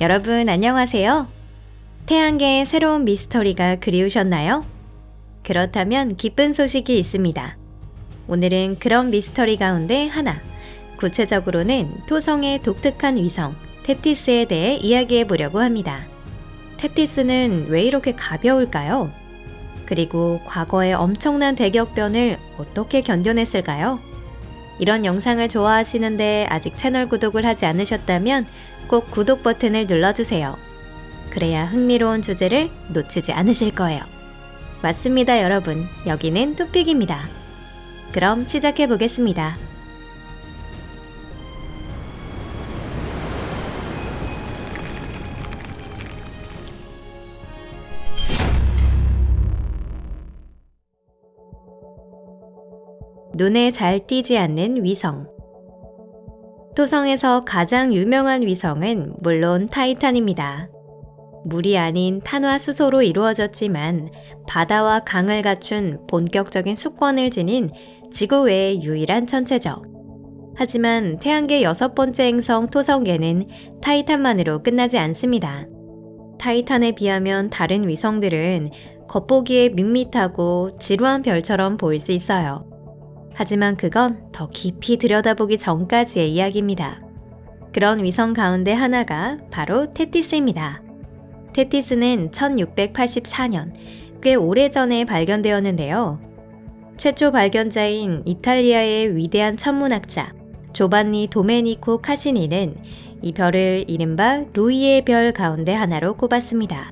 여러분 안녕하세요. 태양계의 새로운 미스터리가 그리우셨나요? 그렇다면 기쁜 소식이 있습니다. 오늘은 그런 미스터리 가운데 하나, 구체적으로는 토성의 독특한 위성 테티스에 대해 이야기해 보려고 합니다. 테티스는 왜 이렇게 가벼울까요? 그리고 과거의 엄청난 대격변을 어떻게 견뎌냈을까요? 이런 영상을 좋아하시는데 아직 채널 구독을 하지 않으셨다면 꼭 구독 버튼을 눌러주세요. 그래야 흥미로운 주제를 놓치지 않으실 거예요. 맞습니다, 여러분. 여기는 토픽입니다. 그럼 시작해 보겠습니다. 눈에 잘 띄지 않는 위성. 토성에서 가장 유명한 위성은 물론 타이탄입니다. 물이 아닌 탄화수소로 이루어졌지만 바다와 강을 갖춘 본격적인 수권을 지닌 지구 외의 유일한 천체죠. 하지만 태양계 6번째 행성 토성계는 타이탄만으로 끝나지 않습니다. 타이탄에 비하면 다른 위성들은 겉보기에 밋밋하고 지루한 별처럼 보일 수 있어요. 하지만 그건 더 깊이 들여다보기 전까지의 이야기입니다. 그런 위성 가운데 하나가 바로 테티스입니다. 테티스는 1684년, 꽤 오래전에 발견되었는데요. 최초 발견자인 이탈리아의 위대한 천문학자 조반니 도메니코 카시니는 이 별을 이른바 루이의 별 가운데 하나로 꼽았습니다.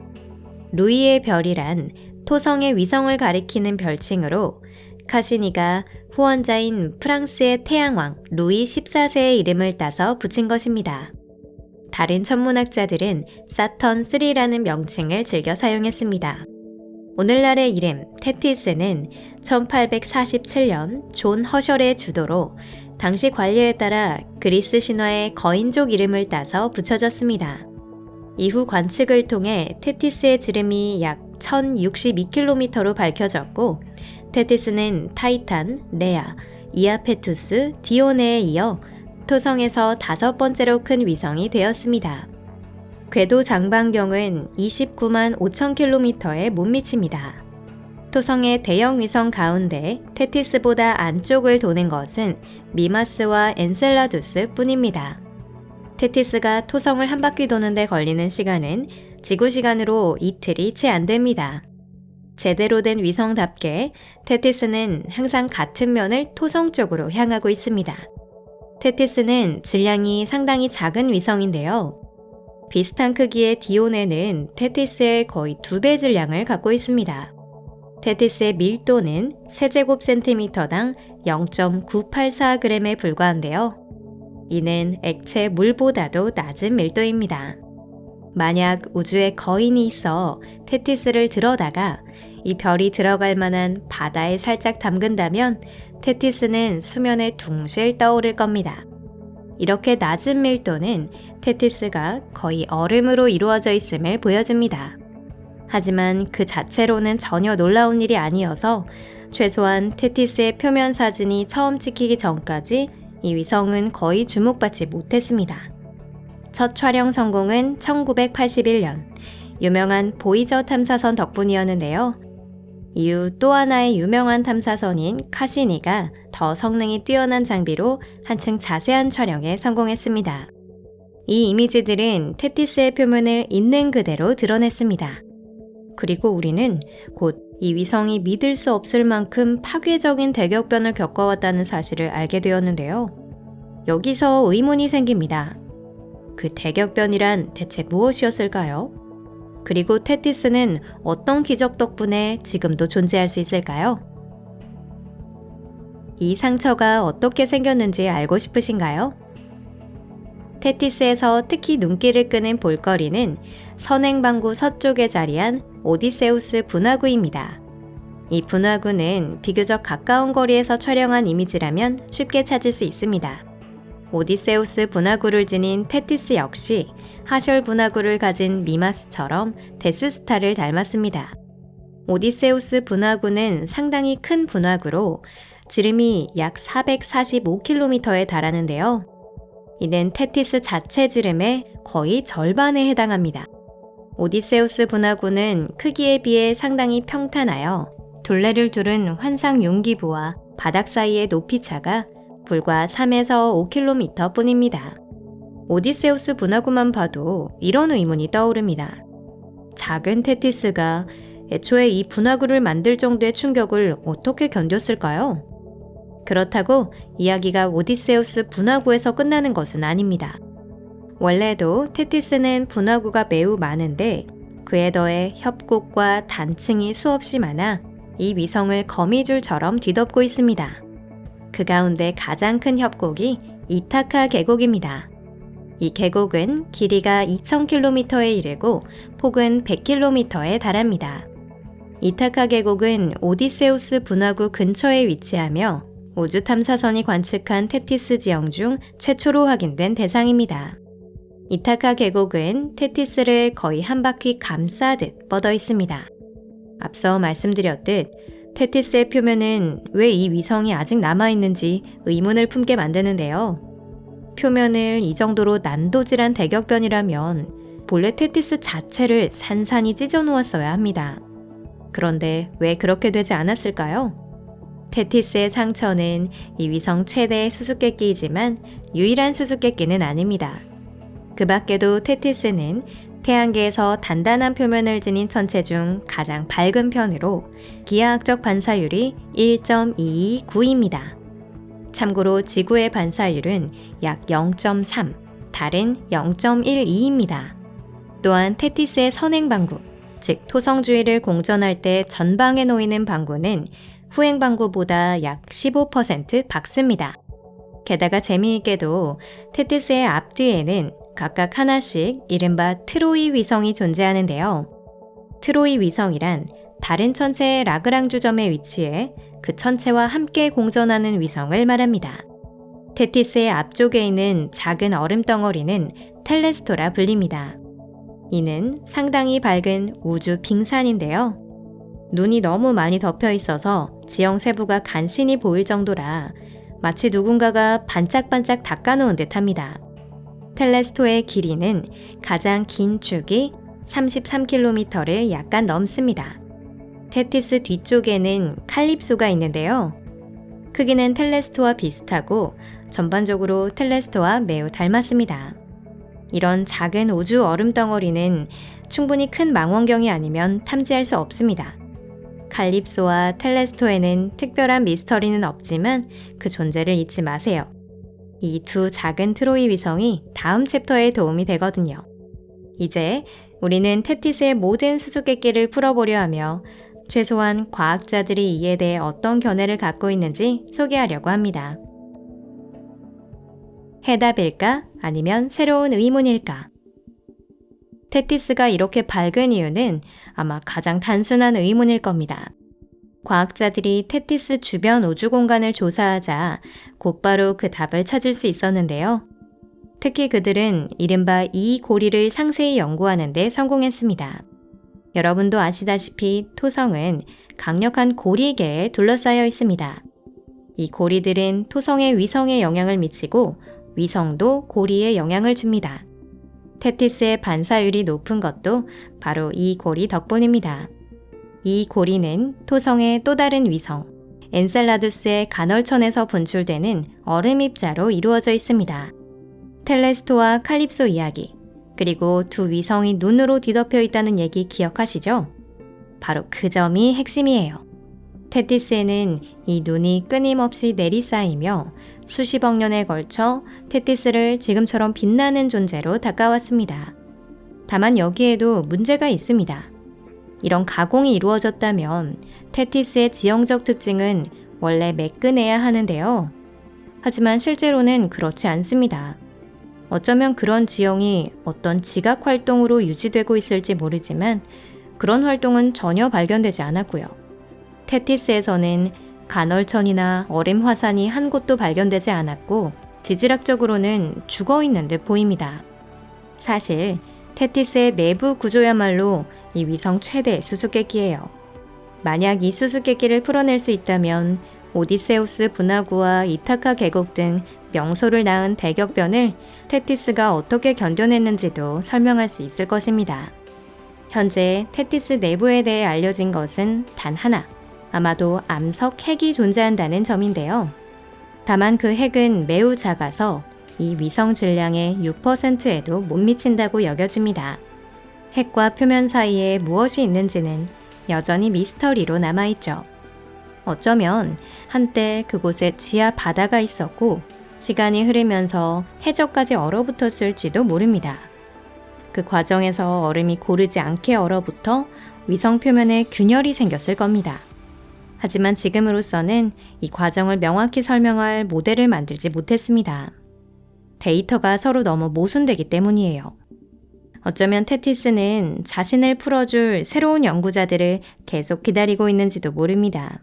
루이의 별이란 토성의 위성을 가리키는 별칭으로 카시니가 후원자인 프랑스의 태양왕 루이 14세의 이름을 따서 붙인 것입니다. 다른 천문학자들은 사턴 3라는 명칭을 즐겨 사용했습니다. 오늘날의 이름 테티스는 1847년 존 허셜의 주도로 당시 관리에 따라 그리스 신화의 거인족 이름을 따서 붙여졌습니다. 이후 관측을 통해 테티스의 지름이 약 1062km로 밝혀졌고 테티스는 타이탄, 레아, 이아페투스, 디오네에 이어 토성에서 5번째로 큰 위성이 되었습니다. 궤도 장반경은 29만 5천 km에 못 미칩니다. 토성의 대형 위성 가운데 테티스보다 안쪽을 도는 것은 미마스와 엔셀라두스 뿐입니다. 테티스가 토성을 한 바퀴 도는데 걸리는 시간은 지구 시간으로 이틀이 채 안 됩니다. 제대로 된 위성답게 테티스는 항상 같은 면을 토성 쪽으로 향하고 있습니다. 테티스는 질량이 상당히 작은 위성인데요. 비슷한 크기의 디오네는 테티스의 거의 2배 질량을 갖고 있습니다. 테티스의 밀도는 세제곱센티미터당 0.984g에 불과한데요. 이는 액체 물보다도 낮은 밀도입니다. 만약 우주에 거인이 있어 테티스를 들어다가 이 별이 들어갈 만한 바다에 살짝 담근다면 테티스는 수면에 둥실 떠오를 겁니다. 이렇게 낮은 밀도는 테티스가 거의 얼음으로 이루어져 있음을 보여줍니다. 하지만 그 자체로는 전혀 놀라운 일이 아니어서 최소한 테티스의 표면 사진이 처음 찍히기 전까지 이 위성은 거의 주목받지 못했습니다. 첫 촬영 성공은 1981년 유명한 보이저 탐사선 덕분이었는데요. 이후 또 하나의 유명한 탐사선인 카시니가 더 성능이 뛰어난 장비로 한층 자세한 촬영에 성공했습니다. 이 이미지들은 테티스의 표면을 있는 그대로 드러냈습니다. 그리고 우리는 곧 이 위성이 믿을 수 없을 만큼 파괴적인 대격변을 겪어왔다는 사실을 알게 되었는데요. 여기서 의문이 생깁니다. 그 대격변이란 대체 무엇이었을까요? 그리고 테티스는 어떤 기적 덕분에 지금도 존재할 수 있을까요? 이 상처가 어떻게 생겼는지 알고 싶으신가요? 테티스에서 특히 눈길을 끄는 볼거리는 선행방구 서쪽에 자리한 오디세우스 분화구입니다. 이 분화구는 비교적 가까운 거리에서 촬영한 이미지라면 쉽게 찾을 수 있습니다. 오디세우스 분화구를 지닌 테티스 역시 하셜 분화구를 가진 미마스처럼 데스스타를 닮았습니다. 오디세우스 분화구는 상당히 큰 분화구로 지름이 약 445km에 달하는데요. 이는 테티스 자체 지름의 거의 절반에 해당합니다. 오디세우스 분화구는 크기에 비해 상당히 평탄하여 둘레를 두른 환상 융기부와 바닥 사이의 높이차가 불과 3에서 5km 뿐입니다. 오디세우스 분화구만 봐도 이런 의문이 떠오릅니다. 작은 테티스가 애초에 이 분화구를 만들 정도의 충격을 어떻게 견뎠을까요? 그렇다고 이야기가 오디세우스 분화구에서 끝나는 것은 아닙니다. 원래도 테티스는 분화구가 매우 많은데 그에 더해 협곡과 단층이 수없이 많아 이 위성을 거미줄처럼 뒤덮고 있습니다. 그 가운데 가장 큰 협곡이 이타카 계곡입니다. 이 계곡은 길이가 2000km에 이르고 폭은 100km에 달합니다. 이타카 계곡은 오디세우스 분화구 근처에 위치하며 우주 탐사선이 관측한 테티스 지형 중 최초로 확인된 대상입니다. 이타카 계곡은 테티스를 거의 한 바퀴 감싸듯 뻗어 있습니다. 앞서 말씀드렸듯 테티스의 표면은 왜 이 위성이 아직 남아있는지 의문을 품게 만드는데요. 표면을 이 정도로 난도질한 대격변이라면 본래 테티스 자체를 산산이 찢어 놓았어야 합니다. 그런데 왜 그렇게 되지 않았을까요? 테티스의 상처는 이 위성 최대의 수수께끼이지만 유일한 수수께끼는 아닙니다. 그 밖에도 테티스는 태양계에서 단단한 표면을 지닌 천체 중 가장 밝은 편으로 기하학적 반사율이 1.229입니다. 참고로 지구의 반사율은 약 0.3, 달은 0.12입니다. 또한 테티스의 선행방구, 즉 토성 주위를 공전할 때 전방에 놓이는 방구는 후행 방구보다 약 15% 박습니다. 게다가 재미있게도 테티스의 앞뒤에는 각각 하나씩 이른바 트로이 위성이 존재하는데요. 트로이 위성이란 다른 천체의 라그랑주 점에 위치해 그 천체와 함께 공전하는 위성을 말합니다. 테티스의 앞쪽에 있는 작은 얼음 덩어리는 텔레스토라 불립니다. 이는 상당히 밝은 우주 빙산인데요. 눈이 너무 많이 덮여 있어서 지형 세부가 간신히 보일 정도라 마치 누군가가 반짝반짝 닦아놓은 듯합니다. 텔레스토의 길이는 가장 긴 축이 33km를 약간 넘습니다. 테티스 뒤쪽에는 칼립소가 있는데요. 크기는 텔레스토와 비슷하고 전반적으로 텔레스토와 매우 닮았습니다. 이런 작은 우주 얼음 덩어리는 충분히 큰 망원경이 아니면 탐지할 수 없습니다. 칼립소와 텔레스토에는 특별한 미스터리는 없지만 그 존재를 잊지 마세요. 이 두 작은 트로이 위성이 다음 챕터에 도움이 되거든요. 이제 우리는 테티스의 모든 수수께끼를 풀어보려 하며 최소한 과학자들이 이에 대해 어떤 견해를 갖고 있는지 소개하려고 합니다. 해답일까? 아니면 새로운 의문일까? 테티스가 이렇게 밝은 이유는 아마 가장 단순한 의문일 겁니다. 과학자들이 테티스 주변 우주 공간을 조사하자 곧바로 그 답을 찾을 수 있었는데요. 특히 그들은 이른바 이 고리를 상세히 연구하는 데 성공했습니다. 여러분도 아시다시피 토성은 강력한 고리계에 둘러싸여 있습니다. 이 고리들은 토성의 위성에 영향을 미치고 위성도 고리에 영향을 줍니다. 테티스의 반사율이 높은 것도 바로 이 고리 덕분입니다. 이 고리는 토성의 또 다른 위성, 엔셀라두스의 간헐천에서 분출되는 얼음 입자로 이루어져 있습니다. 텔레스토와 칼립소 이야기, 그리고 두 위성이 눈으로 뒤덮여 있다는 얘기 기억하시죠? 바로 그 점이 핵심이에요. 테티스에는 이 눈이 끊임없이 내리쌓이며 수십억 년에 걸쳐 테티스를 지금처럼 빛나는 존재로 다가왔습니다. 다만 여기에도 문제가 있습니다. 이런 가공이 이루어졌다면 테티스의 지형적 특징은 원래 매끈해야 하는데요. 하지만 실제로는 그렇지 않습니다. 어쩌면 그런 지형이 어떤 지각 활동으로 유지되고 있을지 모르지만 그런 활동은 전혀 발견되지 않았고요. 테티스에서는 간헐천이나 얼음 화산이 한 곳도 발견되지 않았고 지질학적으로는 죽어있는 듯 보입니다. 사실 테티스의 내부 구조야말로 이 위성 최대의 수수께끼예요. 만약 이 수수께끼를 풀어낼 수 있다면 오디세우스 분화구와 이타카 계곡 등 명소를 낳은 대격변을 테티스가 어떻게 견뎌냈는지도 설명할 수 있을 것입니다. 현재 테티스 내부에 대해 알려진 것은 단 하나, 아마도 암석 핵이 존재한다는 점인데요. 다만 그 핵은 매우 작아서 이 위성 질량의 6%에도 못 미친다고 여겨집니다. 핵과 표면 사이에 무엇이 있는지는 여전히 미스터리로 남아있죠. 어쩌면 한때 그곳에 지하 바다가 있었고 시간이 흐르면서 해저까지 얼어붙었을지도 모릅니다. 그 과정에서 얼음이 고르지 않게 얼어붙어 위성 표면에 균열이 생겼을 겁니다. 하지만 지금으로서는 이 과정을 명확히 설명할 모델을 만들지 못했습니다. 데이터가 서로 너무 모순되기 때문이에요. 어쩌면 테티스는 자신을 풀어줄 새로운 연구자들을 계속 기다리고 있는지도 모릅니다.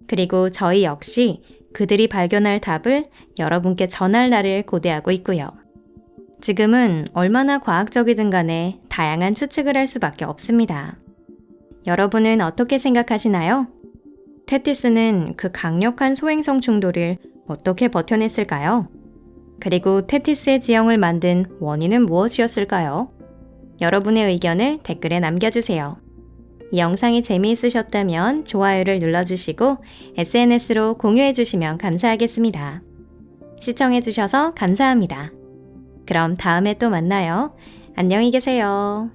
그리고 저희 역시 그들이 발견할 답을 여러분께 전할 날을 고대하고 있고요. 지금은 얼마나 과학적이든 간에 다양한 추측을 할 수밖에 없습니다. 여러분은 어떻게 생각하시나요? 테티스는 그 강력한 소행성 충돌을 어떻게 버텨냈을까요? 그리고 테티스의 지형을 만든 원인은 무엇이었을까요? 여러분의 의견을 댓글에 남겨주세요. 이 영상이 재미있으셨다면 좋아요를 눌러주시고 SNS로 공유해주시면 감사하겠습니다. 시청해주셔서 감사합니다. 그럼 다음에 또 만나요. 안녕히 계세요.